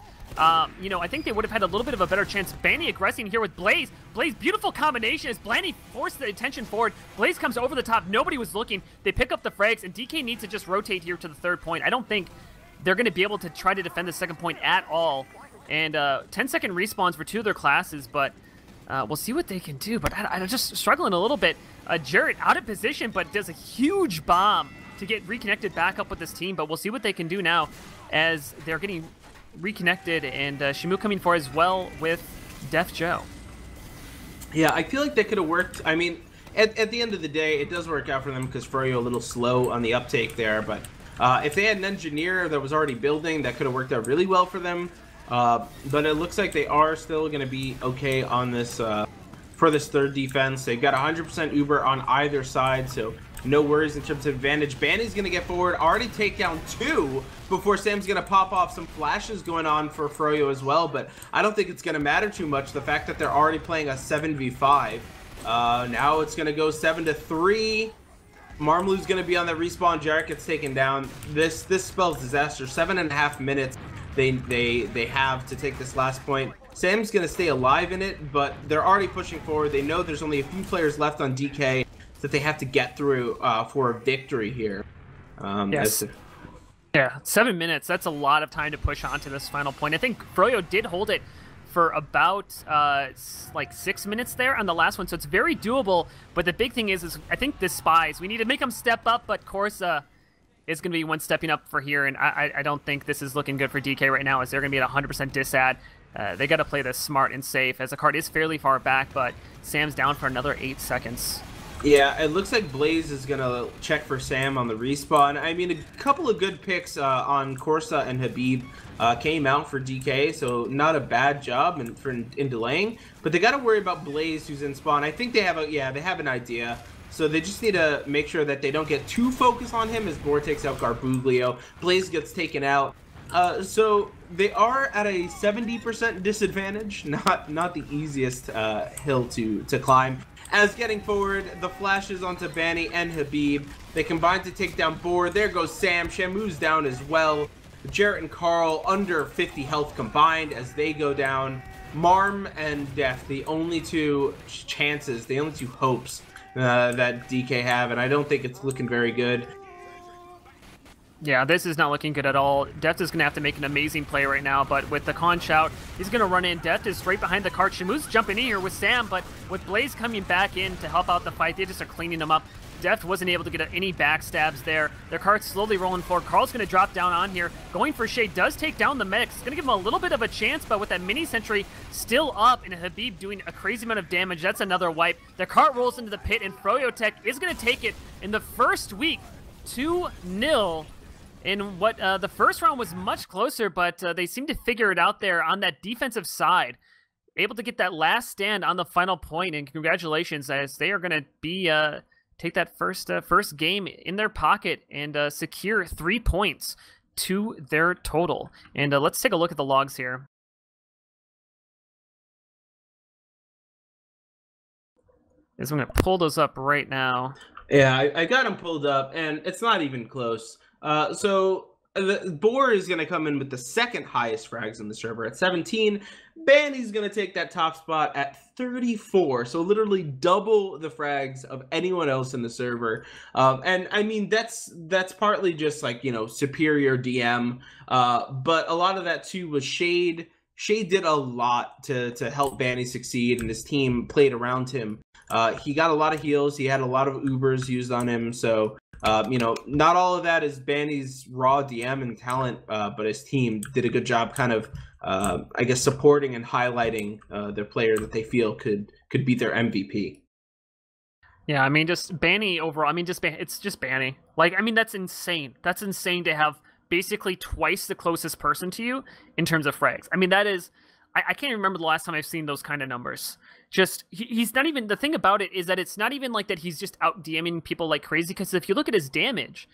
you know, I think they would have had a little bit of a better chance. Banny aggressing here with Blaze. Blaze, beautiful combination as Banny forced the attention forward. Blaze comes over the top. Nobody was looking. They pick up the frags, and DK needs to just rotate here to the third point. I don't think they're going to be able to try to defend the second point at all. And 10-second respawns for 2 of their classes, but we'll see what they can do. But I'm just struggling a little bit. Jarrett out of position, but does a huge bomb to get reconnected back up with this team. But we'll see what they can do now as they're getting reconnected, and Shimu coming for as well with Def Joe. Yeah, I feel like they could have worked. I mean, at the end of the day, it does work out for them because Froyo a little slow on the uptake there. But if they had an engineer that was already building, that could have worked out really well for them. But it looks like they are still going to be okay on this for this third defense. They've got 100% Uber on either side, so no worries in terms of advantage. Banny's going to get forward, already take down 2 before Sam's going to pop off. Some flashes going on for Froyo as well, but I don't think it's going to matter too much. The fact that they're already playing a 7v5. Now it's going to go 7-3. Marmlu's going to be on that respawn. Jarrett gets taken down. This spells disaster. 7.5 minutes they have to take this last point. Sam's going to stay alive in it, but they're already pushing forward. They know there's only a few players left on DK that they have to get through for a victory here. Yes. Yeah, 7 minutes. That's a lot of time to push on to this final point. I think Froyo did hold it for about like 6 minutes there on the last one, so it's very doable. But the big thing is I think the Spies, we need to make them step up, but Corsa is going to be one stepping up for here, and I don't think this is looking good for DK right now, as they're going to be at 100% disad. They got to play this smart and safe, as the card is fairly far back, but Sam's down for another 8 seconds. Yeah, it looks like Blaze is going to check for Sam on the respawn. I mean, a couple of good picks on Corsa and Habib came out for DK, so not a bad job in delaying. But they got to worry about Blaze, who's in spawn. I think they have they have an idea. So they just need to make sure that they don't get too focused on him as Boar takes out Garbuglio. Blaze gets taken out. So they are at a 70% disadvantage, not the easiest hill to climb. As getting forward, the flashes onto Banny and Habib. They combine to take down Boar. There goes Sam. Shamu's down as well. Jarrett and Carl under 50 health combined as they go down. Marm and Def, the only 2 chances, the only 2 hopes that DK have, and I don't think it's looking very good. Yeah, this is not looking good at all. Deft is going to have to make an amazing play right now, but with the conch out, he's going to run in. Deft is right behind the cart. Shamu's jumping in here with Sam, but with Blaze coming back in to help out the fight, they just are cleaning him up. Deft wasn't able to get any backstabs there. Their cart's slowly rolling forward. Carl's going to drop down on here. Going for Shade does take down the medics. It's going to give him a little bit of a chance, but with that mini sentry still up and Habib doing a crazy amount of damage, that's another wipe. The cart rolls into the pit, and Froyotech is going to take it in the first week, 2-0. In what the first round was much closer, but they seem to figure it out there on that defensive side. able to get that last stand on the final point, and congratulations, as they are going to be take that first game in their pocket and secure 3 points to their total. And let's take a look at the logs here. I'm going to pull those up right now. Yeah, I got them pulled up, and it's not even close. So the Boar is going to come in with the second highest frags on the server at 17. Banny's going to take that top spot at 34, so literally double the frags of anyone else in the server. And I mean, that's partly just like, superior DM, but a lot of that too was Shade. Shade did a lot to help Banny succeed, and his team played around him. He got a lot of heals. He had a lot of Ubers used on him, so not all of that is Banny's raw DM and talent, but his team did a good job kind of, I guess, supporting and highlighting their player that they feel could be their MVP. Yeah, I mean, just Banny overall. I mean, it's just Banny. Like, I mean, that's insane. That's insane to have basically twice the closest person to you in terms of frags. I mean, that is... I can't remember the last time I've seen those kind of numbers. Just, he's not even... The thing about it is that it's not even like that he's just out DMing people like crazy, because if you look at his damage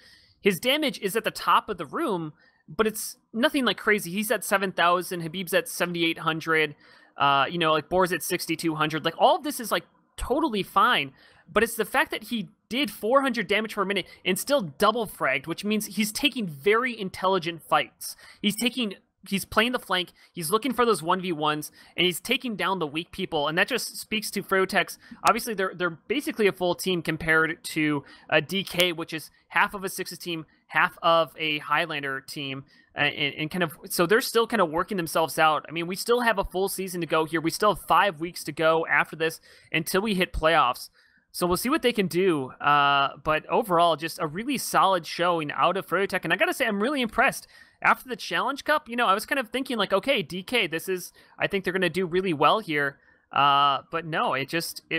is at the top of the room, but it's nothing like crazy. He's at 7,000, Habib's at 7,800, like Boar's at 6,200. Like, all of this is like totally fine, but it's the fact that he did 400 damage per minute and still double fragged, which means he's taking very intelligent fights. He's playing the flank, he's looking for those 1v1s, and he's taking down the weak people, and that just speaks to Froyotech's. Obviously, they're basically a full team compared to DK, which is half of a Sixes team, half of a Highlander team, and kind of, so they're still kind of working themselves out. I mean, we still have a full season to go here. We still have 5 weeks to go after this until we hit playoffs. So we'll see what they can do. But overall, just a really solid showing out of Froyotech, and I gotta say, I'm really impressed. After the Challenge Cup, I was kind of thinking like, okay, DK, I think they're going to do really well here. But no, it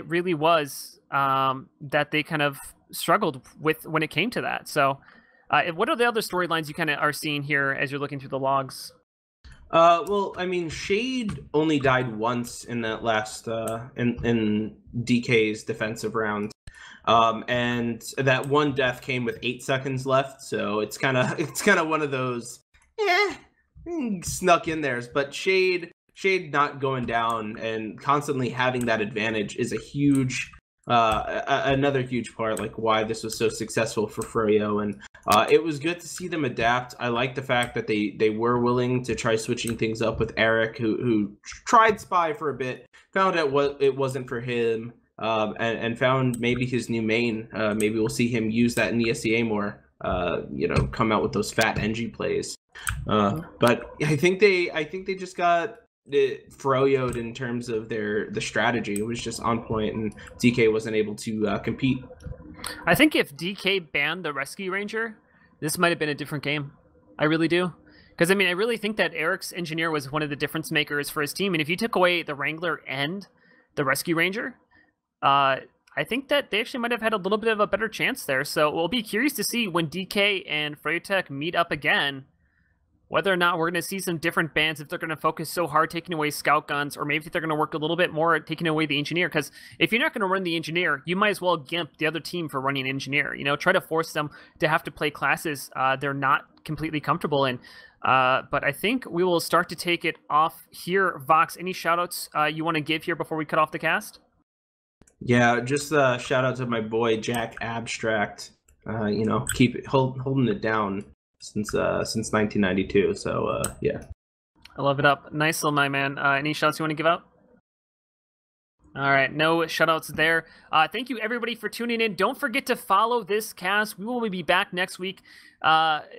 really was that they kind of struggled with when it came to that. So what are the other storylines you kind of are seeing here as you're looking through the logs? Well, I mean, Shade only died once in that last, in DK's defensive round. And that one death came with 8 seconds left, so it's kind of one of those, snuck in there. But Shade not going down and constantly having that advantage is a huge, another huge part, like why this was so successful for Froyo. And it was good to see them adapt. I like the fact that they were willing to try switching things up with Eric, who tried Spy for a bit, found out it wasn't for him. And found maybe his new main. Maybe we'll see him use that in ESEA more. Come out with those fat NG plays. But I think they just got Froyoed in terms of the strategy. It was just on point, and DK wasn't able to compete. I think if DK banned the Rescue Ranger, this might have been a different game. I really do. Because, I mean, I really think that Eric's Engineer was one of the difference makers for his team. And if you took away the Wrangler and the Rescue Ranger, I think that they actually might have had a little bit of a better chance there. So we'll be curious to see when DK and Froyotech meet up again, whether or not we're going to see some different bans, if they're going to focus so hard taking away scout guns, or maybe if they're going to work a little bit more at taking away the engineer. Because if you're not going to run the engineer, you might as well gimp the other team for running engineer. Try to force them to have to play classes they're not completely comfortable in. But I think we will start to take it off here. Vox, any shout-outs you want to give here before we cut off the cast? Yeah, just shout out to my boy Jack Abstract. Keep it holding it down since 1992. So yeah, I love it up. Nice little my man. Any shoutouts you want to give out? All right, no shoutouts there. Thank you everybody for tuning in. Don't forget to follow this cast. We will be back next week.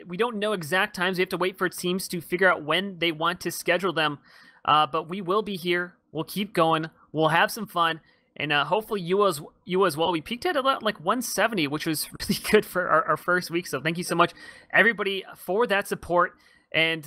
We don't know exact times. We have to wait for teams to figure out when they want to schedule them. But we will be here. We'll keep going. We'll have some fun. And hopefully you as well. We peaked at about like 170, which was really good for our first week. So thank you so much, everybody, for that support. And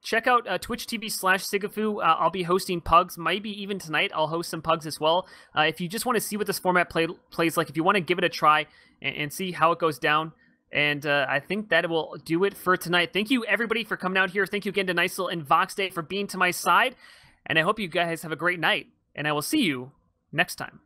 check out Twitch TV/sigafoo. I'll be hosting pugs. Maybe even tonight I'll host some pugs as well. If you just want to see what this format plays like, if you want to give it a try and see how it goes down. And I think that will do it for tonight. Thank you, everybody, for coming out here. Thank you again to Nicel and VoxDei for being to my side. And I hope you guys have a great night. And I will see you next time.